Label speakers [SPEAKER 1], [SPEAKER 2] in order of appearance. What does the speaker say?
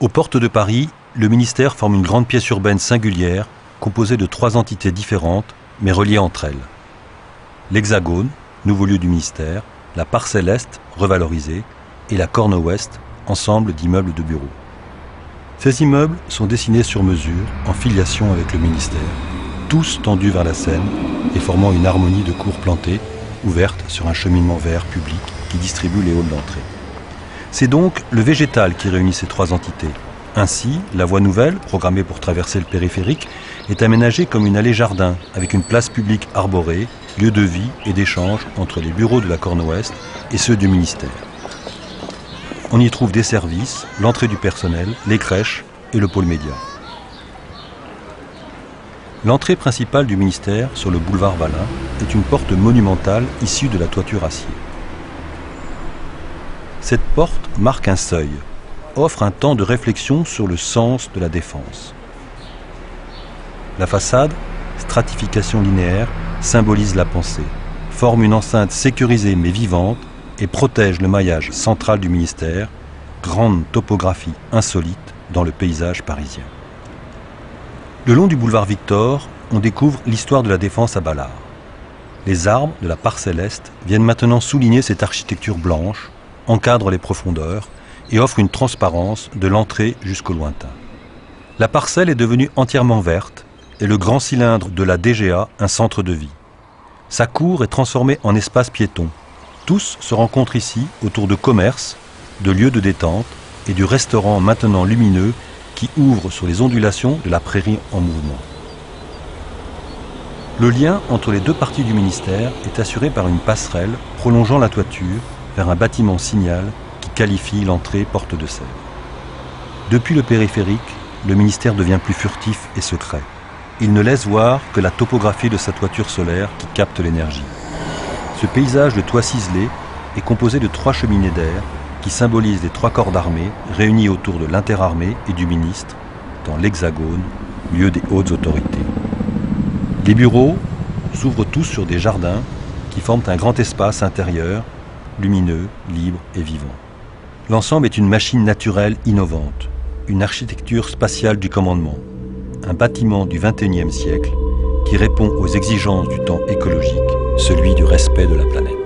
[SPEAKER 1] Aux portes de Paris, le ministère forme une grande pièce urbaine singulière, composée de 3 entités différentes, mais reliées entre elles. L'Hexagone, nouveau lieu du ministère, la Parcelle Est, revalorisée, et la Corne Ouest, ensemble d'immeubles de bureaux. Ces immeubles sont dessinés sur mesure, en filiation avec le ministère, tous tendus vers la Seine et formant une harmonie de cours plantées, ouvertes sur un cheminement vert public qui distribue les halls d'entrée. C'est donc le végétal qui réunit ces 3 entités. Ainsi, la voie nouvelle, programmée pour traverser le périphérique, est aménagée comme une allée-jardin, avec une place publique arborée, lieu de vie et d'échange entre les bureaux de la Corne Ouest et ceux du ministère. On y trouve des services, l'entrée du personnel, les crèches et le pôle média. L'entrée principale du ministère, sur le boulevard Valin, est une porte monumentale issue de la toiture acier. Cette porte marque un seuil, offre un temps de réflexion sur le sens de la défense. La façade, stratification linéaire, symbolise la pensée, forme une enceinte sécurisée mais vivante et protège le maillage central du ministère, grande topographie insolite dans le paysage parisien. Le long du boulevard Victor, on découvre l'histoire de la défense à Balard. Les arbres de la Parcelle Est viennent maintenant souligner cette architecture blanche, encadrent les profondeurs et offrent une transparence de l'entrée jusqu'au lointain. La parcelle est devenue entièrement verte et le grand cylindre de la DGA un centre de vie. Sa cour est transformée en espace piéton. Tous se rencontrent ici autour de commerces, de lieux de détente et du restaurant maintenant lumineux qui ouvre sur les ondulations de la prairie en mouvement. Le lien entre les 2 parties du ministère est assuré par une passerelle prolongeant la toiture vers un bâtiment signal qui qualifie l'entrée porte de Sèvres. Depuis le périphérique, le ministère devient plus furtif et secret. Il ne laisse voir que la topographie de sa toiture solaire qui capte l'énergie. Ce paysage de toit ciselé est composé de 3 cheminées d'air qui symbolisent les 3 corps d'armée réunis autour de l'interarmée et du ministre dans l'Hexagone, lieu des hautes autorités. Les bureaux s'ouvrent tous sur des jardins qui forment un grand espace intérieur, lumineux, libre et vivant. L'ensemble est une machine naturelle innovante, une architecture spatiale du commandement, un bâtiment du XXIe siècle qui répond aux exigences du temps écologique, celui du respect de la planète.